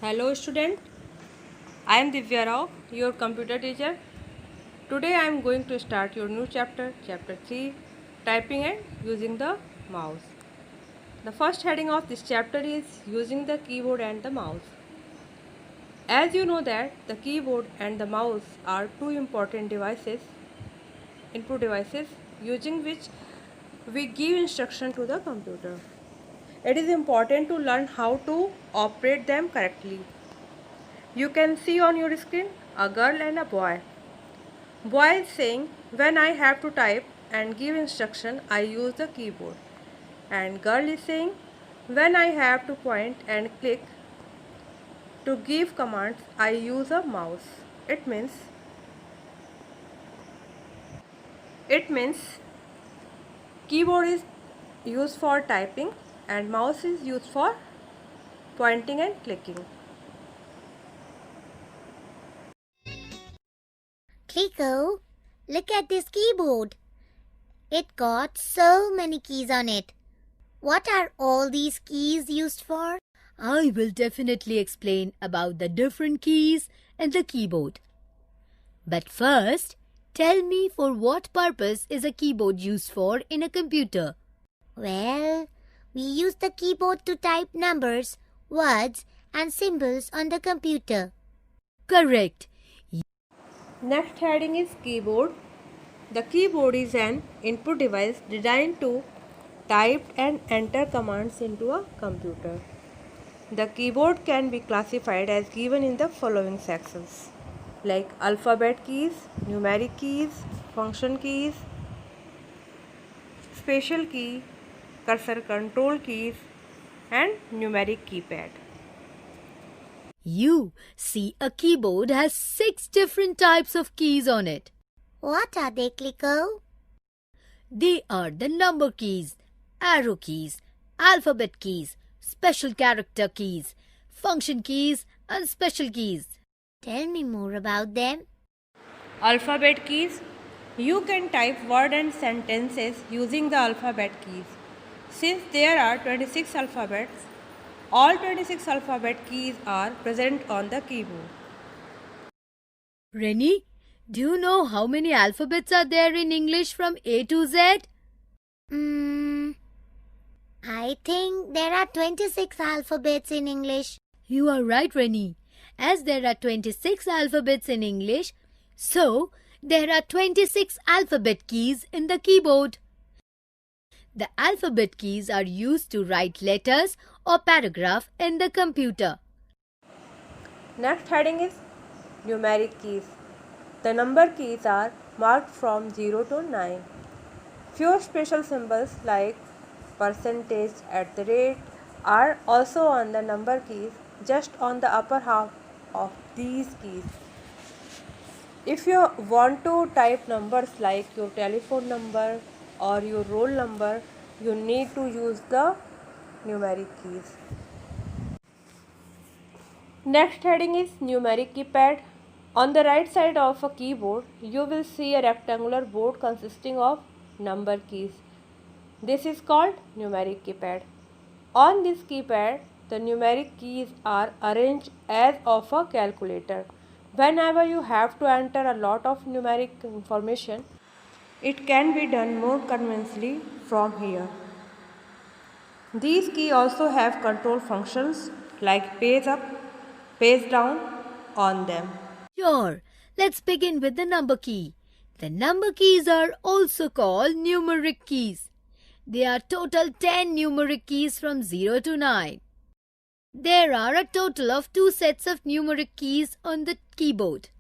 Hello student, I am Divya Rao, your computer teacher. Today I am going to start your new chapter, chapter 3, typing and using the mouse. The first heading of this chapter is using the keyboard and the mouse. As you know that the keyboard and the mouse are two important devices, input devices, using which we give instruction to the computer. It is important to learn how to operate them correctly. You can see on your screen a girl and a boy. Boy is saying, when I have to type and give instruction, I use the keyboard. And girl is saying, when I have to point and click to give commands, I use a mouse. It means keyboard is used for typing and mouse is used for pointing and clicking. Kliko, look at this keyboard. It got so many keys on it. What are all these keys used for? I will definitely explain about the different keys and the keyboard. But first, tell me for what purpose is a keyboard used for in a computer? Well, we use the keyboard to type numbers, words, and symbols on the computer. Correct. Next heading is keyboard. The keyboard is an input device designed to type and enter commands into a computer. The keyboard can be classified as given in the following sections, like alphabet keys, numeric keys, function keys, special key, cursor control keys, and numeric keypad. You see a keyboard has 6 different types of keys on it. What are they, Kliko? They are the number keys, arrow keys, alphabet keys, special character keys, function keys, and special keys. Tell me more about them. Alphabet keys. You can type words and sentences using the alphabet keys. Since there are 26 alphabets, all 26 alphabet keys are present on the keyboard. Rennie, do you know how many alphabets are there in English from A to Z? I think there are 26 alphabets in English. You are right, Rennie. As there are 26 alphabets in English, so there are 26 alphabet keys in the keyboard. The alphabet keys are used to write letters or paragraph in the computer. Next heading is numeric keys. The number keys are marked from 0 to 9. Few special symbols like percentage, @ are also on the number keys, just on the upper half of these keys. If you want to type numbers like your telephone number or your roll number, you need to use the numeric keys. Next heading is numeric keypad. On the right side of a keyboard, you will see a rectangular board consisting of number keys. This is called numeric keypad. On this keypad, the numeric keys are arranged as of a calculator. Whenever you have to enter a lot of numeric information, it can be done more conveniently from here. These keys also have control functions like page up, page down on them. Sure, let's begin with the number key. The number keys are also called numeric keys. There are total 10 numeric keys from 0 to 9. There are a total of 2 sets of numeric keys on the keyboard.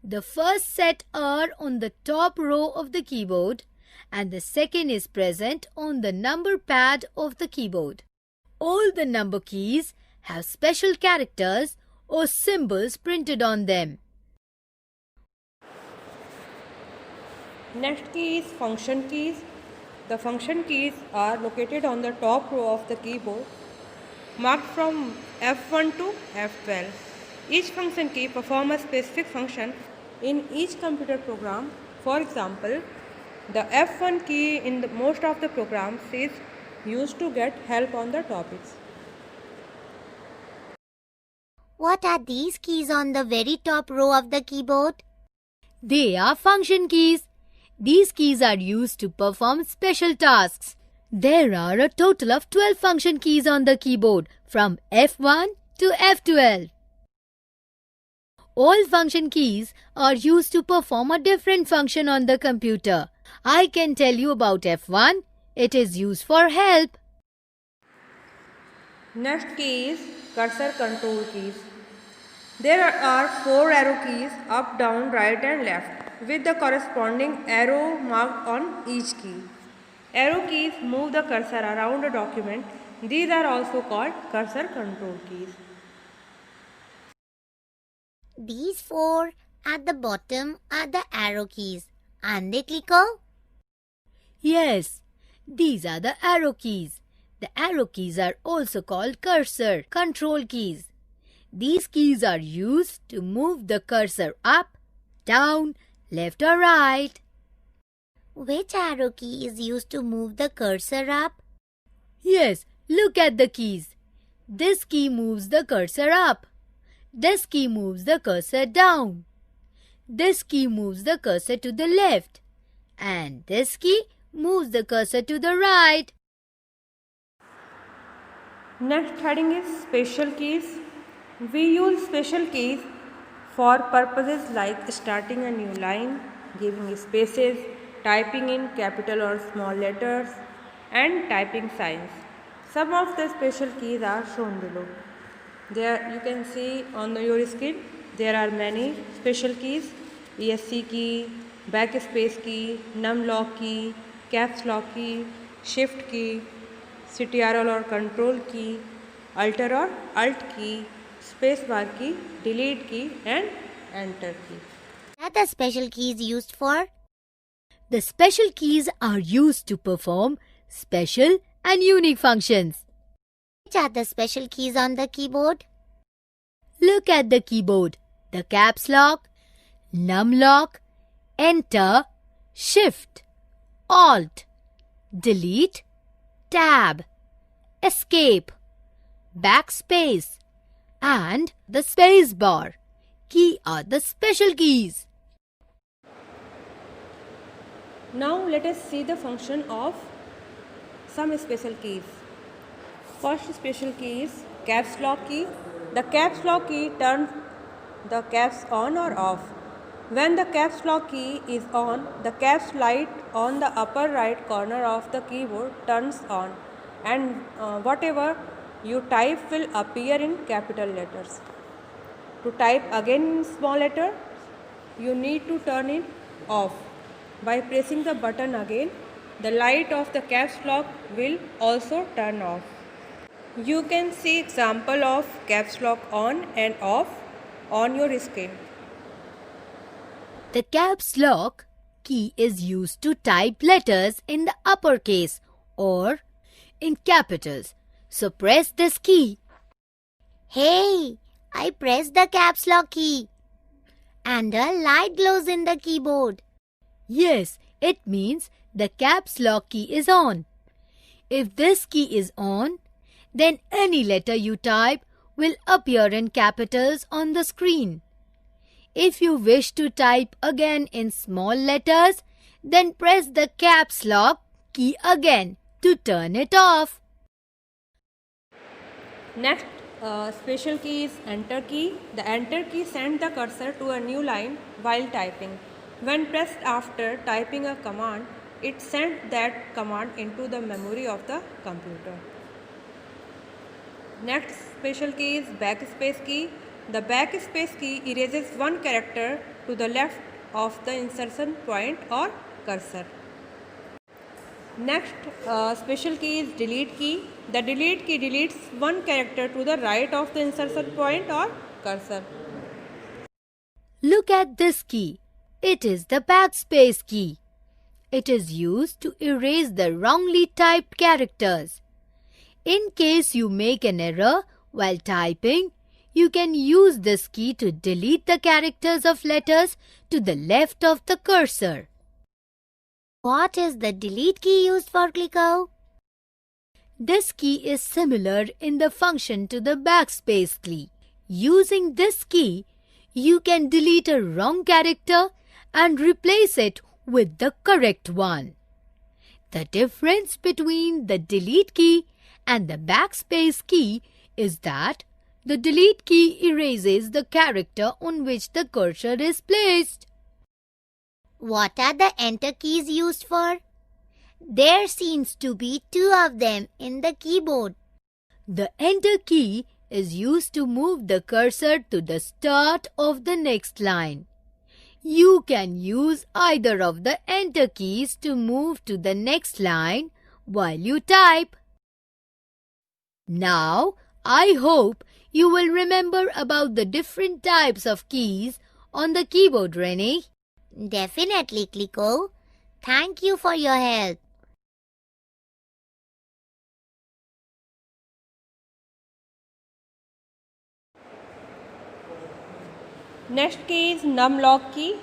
The first set are on the top row of the keyboard and the second is present on the number pad of the keyboard. All the number keys have special characters or symbols printed on them. Next key is function keys. The function keys are located on the top row of the keyboard, marked from F1 to F12. Each function key performs a specific function in each computer program. For example, the F1 key in most of the programs is used to get help on the topics. What are these keys on the very top row of the keyboard? They are function keys. These keys are used to perform special tasks. There are a total of 12 function keys on the keyboard from F1 to F12. All function keys are used to perform a different function on the computer. I can tell you about F1. It is used for help. Next key is cursor control keys. There are 4 arrow keys up, down, right and left with the corresponding arrow marked on each key. Arrow keys move the cursor around a document. These are also called cursor control keys. These 4 at the bottom are the arrow keys. Aren't they, Kliko? Yes, these are the arrow keys. The arrow keys are also called cursor control keys. These keys are used to move the cursor up, down, left or right. Which arrow key is used to move the cursor up? Yes, look at the keys. This key moves the cursor up. This key moves the cursor down. This key moves the cursor to the left. And this key moves the cursor to the right. Next heading is special keys. We use special keys for purposes like starting a new line, giving spaces, typing in capital or small letters, and typing signs. Some of the special keys are shown below. There you can see on your screen there are many special keys: ESC key, backspace key, num lock key, caps lock key, shift key, CTRL or control key, alt or alt key, space bar key, delete key and enter key. What are the special keys used for? The special keys are used to perform special and unique functions. Which are the special keys on the keyboard? Look at the keyboard. The caps lock, num lock, enter, shift, alt, delete, tab, escape, backspace, and the space bar key are the special keys. Now let us see the function of some special keys. First special key is caps lock key. The caps lock key turns the caps on or off. When the caps lock key is on, the caps light on the upper right corner of the keyboard turns on and whatever you type will appear in capital letters. To type again in small letter, you need to turn it off. By pressing the button again, the light of the caps lock will also turn off. You can see example of caps lock on and off on your screen. The caps lock key is used to type letters in the uppercase or in capitals. So press this key. Hey, I pressed the caps lock key. And a light glows in the keyboard. Yes, it means the caps lock key is on. If this key is on, then any letter you type will appear in capitals on the screen. If you wish to type again in small letters, then press the caps lock key again to turn it off. Next special key is enter key. The enter key sends the cursor to a new line while typing. When pressed after typing a command, it sends that command into the memory of the computer. Next special key is backspace key. The backspace key erases one character to the left of the insertion point or cursor. Next special key is delete key. The delete key deletes one character to the right of the insertion point or cursor. Look at this key. It is the backspace key. It is used to erase the wrongly typed characters. In case you make an error while typing, you can use this key to delete the characters of letters to the left of the cursor. What is the delete key used for, Kliko? This key is similar in the function to the backspace key. Using this key, you can delete a wrong character and replace it with the correct one. The difference between the delete key and the backspace key is that the delete key erases the character on which the cursor is placed. What are the enter keys used for? There seems to be two of them in the keyboard. The enter key is used to move the cursor to the start of the next line. You can use either of the enter keys to move to the next line while you type. Now, I hope you will remember about the different types of keys on the keyboard, Rennie. Definitely, Clicko. Thank you for your help. Next key is numlock key.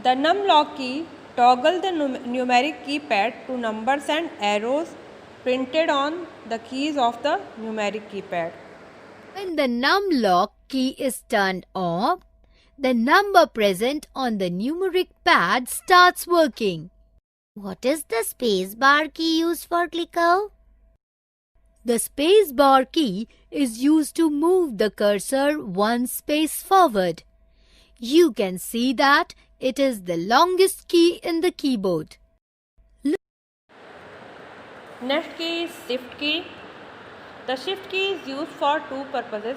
The numlock key toggle the numeric keypad to numbers and arrows printed on the keys of the numeric keypad. When the numlock key is turned off, the number present on the numeric pad starts working. What is the spacebar key used for, Clicko? The spacebar key is used to move the cursor one space forward. You can see that it is the longest key in the keyboard. Next key is shift key. The shift key is used for two purposes.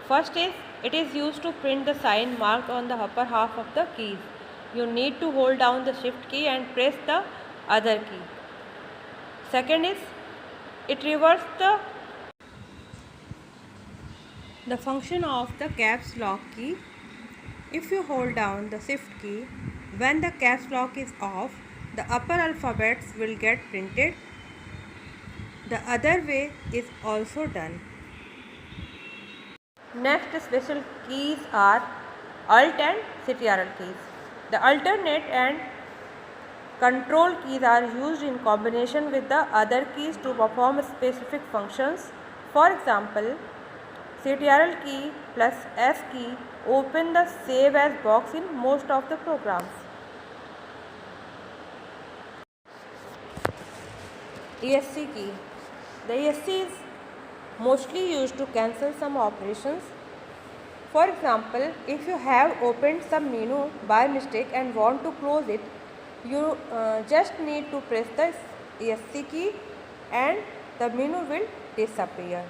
First is, it is used to print the sign marked on the upper half of the keys. You need to hold down the shift key and press the other key. Second is, it reverses the function of the caps lock key. If you hold down the shift key, when the caps lock is off, the upper alphabets will get printed. The other way is also done. Next special keys are Alt and Ctrl keys. The alternate and control keys are used in combination with the other keys to perform specific functions. For example, Ctrl key plus S key open the save as box in most of the programs. ESC key. The ESC is mostly used to cancel some operations. For example, if you have opened some menu by mistake and want to close it, you just need to press the ESC key and the menu will disappear.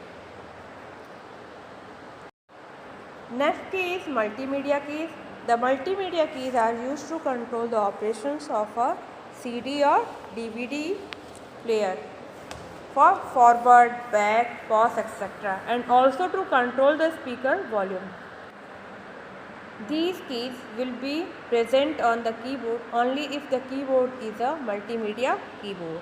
Next key is multimedia keys. The multimedia keys are used to control the operations of a CD or DVD player for forward, back, pause, etc. and also to control the speaker volume. These keys will be present on the keyboard only if the keyboard is a multimedia keyboard.